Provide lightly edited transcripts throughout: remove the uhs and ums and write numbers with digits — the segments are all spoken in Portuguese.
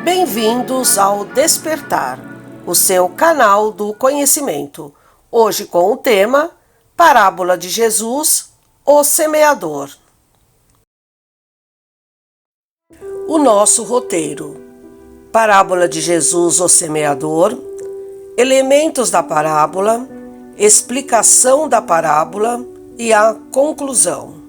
Bem-vindos ao Despertar, o seu canal do conhecimento. Hoje com o tema Parábola de Jesus, o Semeador. O nosso roteiro: Parábola de Jesus, o Semeador, elementos da parábola, explicação da parábola e a conclusão.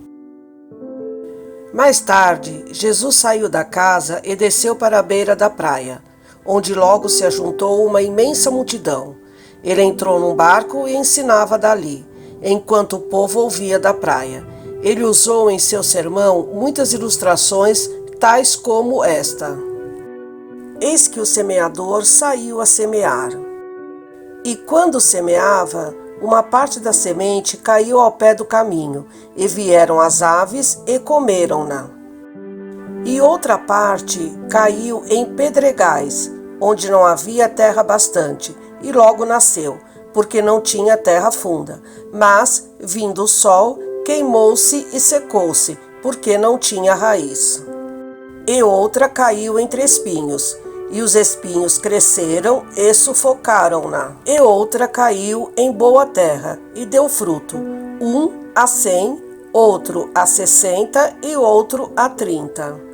Mais tarde, Jesus saiu da casa e desceu para a beira da praia, onde logo se ajuntou uma imensa multidão. Ele entrou num barco e ensinava dali, enquanto o povo ouvia da praia. Ele usou em seu sermão muitas ilustrações, tais como esta: Eis que o semeador saiu a semear. E quando semeava, uma parte da semente caiu ao pé do caminho, e vieram as aves e comeram-na. E outra parte caiu em pedregais, onde não havia terra bastante, e logo nasceu, porque não tinha terra funda. Mas, vindo o sol, queimou-se e secou-se, porque não tinha raiz. E outra caiu entre espinhos, e os espinhos cresceram e sufocaram-na. E outra caiu em boa terra, e deu fruto, um a 100, outro a 60 e outro a 30.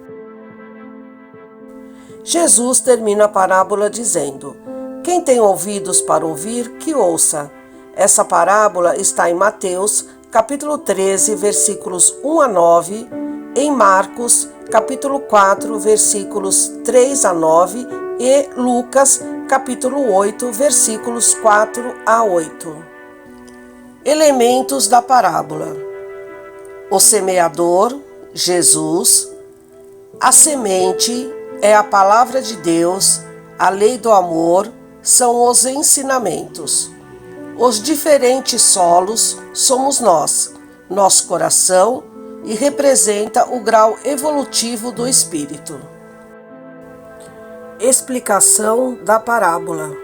Jesus termina a parábola dizendo: Quem tem ouvidos para ouvir, que ouça. Essa parábola está em Mateus, capítulo 13, versículos 1 a 9, em Marcos, capítulo 4, versículos 3 a 9 e Lucas, capítulo 8, versículos 4 a 8. Elementos da parábola: o semeador, Jesus; a semente é a palavra de Deus, a lei do amor, são os ensinamentos. Os diferentes solos somos nós, nosso coração, e representa o grau evolutivo do espírito. Explicação da parábola: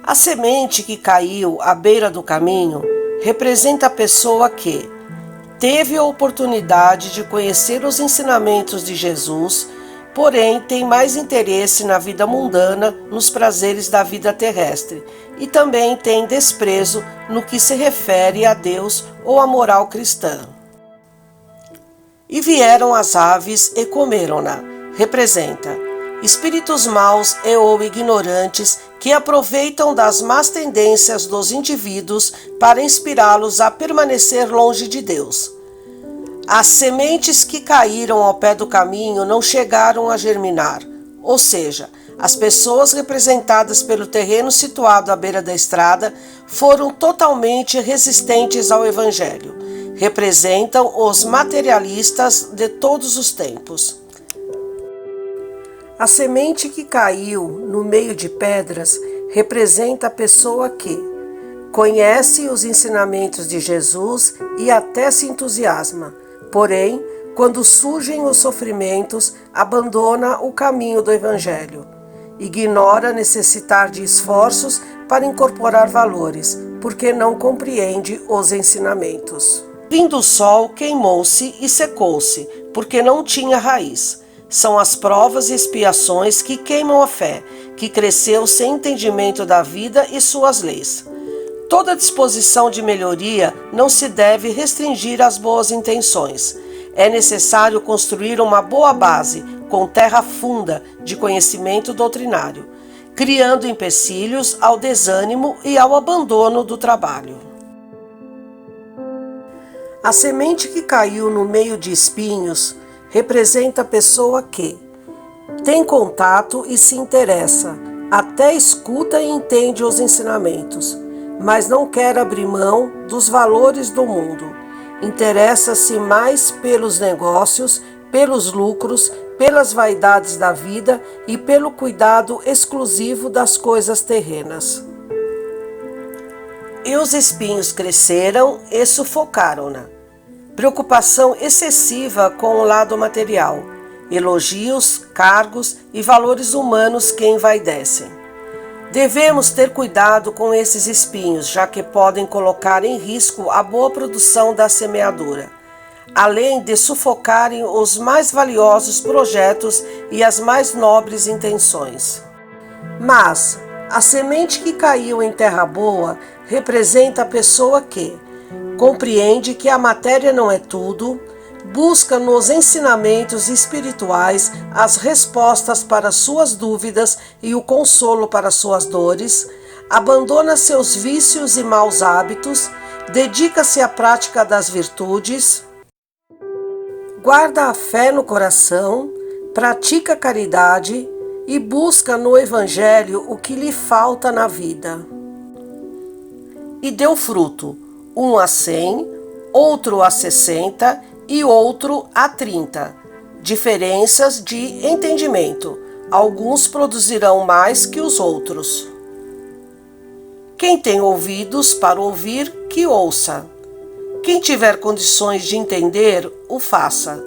a semente que caiu à beira do caminho representa a pessoa que teve a oportunidade de conhecer os ensinamentos de Jesus, porém tem mais interesse na vida mundana, nos prazeres da vida terrestre, e também tem desprezo no que se refere a Deus ou à moral cristã. E vieram as aves e comeram-na, representa espíritos maus e ou ignorantes que aproveitam das más tendências dos indivíduos para inspirá-los a permanecer longe de Deus. As sementes que caíram ao pé do caminho não chegaram a germinar, ou seja, as pessoas representadas pelo terreno situado à beira da estrada foram totalmente resistentes ao Evangelho. Representam os materialistas de todos os tempos. A semente que caiu no meio de pedras representa a pessoa que conhece os ensinamentos de Jesus e até se entusiasma, porém, quando surgem os sofrimentos, abandona o caminho do Evangelho. Ignora necessitar de esforços para incorporar valores, porque não compreende os ensinamentos. Vindo o sol, queimou-se e secou-se, porque não tinha raiz. São as provas e expiações que queimam a fé, que cresceu sem entendimento da vida e suas leis. Toda disposição de melhoria não se deve restringir às boas intenções. É necessário construir uma boa base, com terra funda, de conhecimento doutrinário, criando empecilhos ao desânimo e ao abandono do trabalho. A semente que caiu no meio de espinhos representa a pessoa que tem contato e se interessa, até escuta e entende os ensinamentos, mas não quer abrir mão dos valores do mundo. Interessa-se mais pelos negócios, pelos lucros, pelas vaidades da vida e pelo cuidado exclusivo das coisas terrenas. E os espinhos cresceram e sufocaram-na. Preocupação excessiva com o lado material, elogios, cargos e valores humanos que envaidecem. Devemos ter cuidado com esses espinhos, já que podem colocar em risco a boa produção da semeadura. além de sufocarem os mais valiosos projetos e as mais nobres intenções. Mas a semente que caiu em terra boa representa a pessoa que compreende que a matéria não é tudo, busca nos ensinamentos espirituais as respostas para suas dúvidas e o consolo para suas dores, abandona seus vícios e maus hábitos, dedica-se à prática das virtudes, guarda a fé no coração, pratica a caridade e busca no Evangelho o que lhe falta na vida. E deu fruto, um a 100, outro a 60 e outro a 30. Diferenças de entendimento. Alguns produzirão mais que os outros. Quem tem ouvidos para ouvir, que ouça. Quem tiver condições de entender, o faça.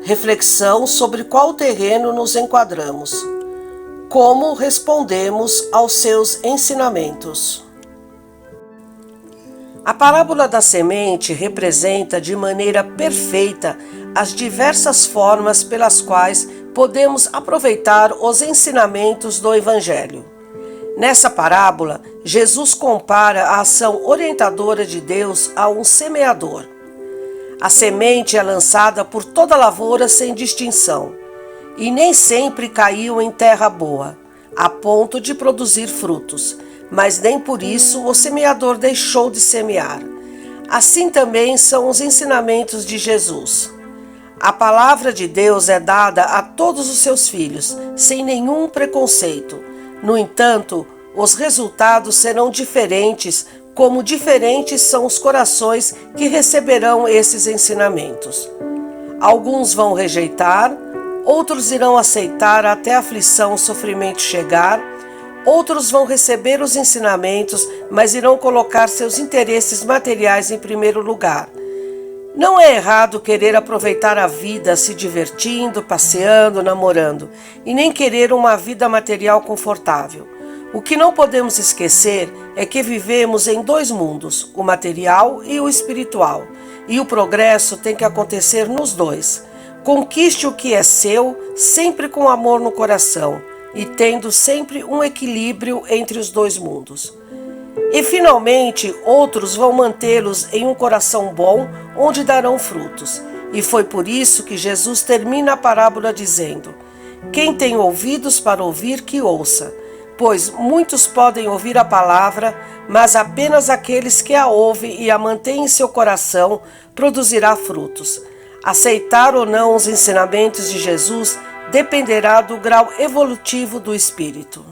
Reflexão sobre qual terreno nos enquadramos. Como respondemos aos seus ensinamentos. A parábola da semente representa de maneira perfeita as diversas formas pelas quais podemos aproveitar os ensinamentos do Evangelho. Nessa parábola, Jesus compara a ação orientadora de Deus a um semeador. A semente é lançada por toda lavoura sem distinção, e nem sempre caiu em terra boa, a ponto de produzir frutos, mas nem por isso o semeador deixou de semear. Assim também são os ensinamentos de Jesus. A palavra de Deus é dada a todos os seus filhos, sem nenhum preconceito. No entanto, os resultados serão diferentes, como diferentes são os corações que receberão esses ensinamentos. Alguns vão rejeitar, outros irão aceitar até a aflição e sofrimento chegar, outros vão receber os ensinamentos, mas irão colocar seus interesses materiais em primeiro lugar. Não é errado querer aproveitar a vida se divertindo, passeando, namorando, e nem querer uma vida material confortável. O que não podemos esquecer é que vivemos em dois mundos, o material e o espiritual, e o progresso tem que acontecer nos dois. Conquiste o que é seu, sempre com amor no coração, e tendo sempre um equilíbrio entre os dois mundos. E finalmente, outros vão mantê-los em um coração bom, onde darão frutos. E foi por isso que Jesus termina a parábola dizendo: quem tem ouvidos para ouvir, que ouça. Pois muitos podem ouvir a palavra, mas apenas aqueles que a ouvem e a mantêm em seu coração produzirá frutos. Aceitar ou não os ensinamentos de Jesus dependerá do grau evolutivo do espírito.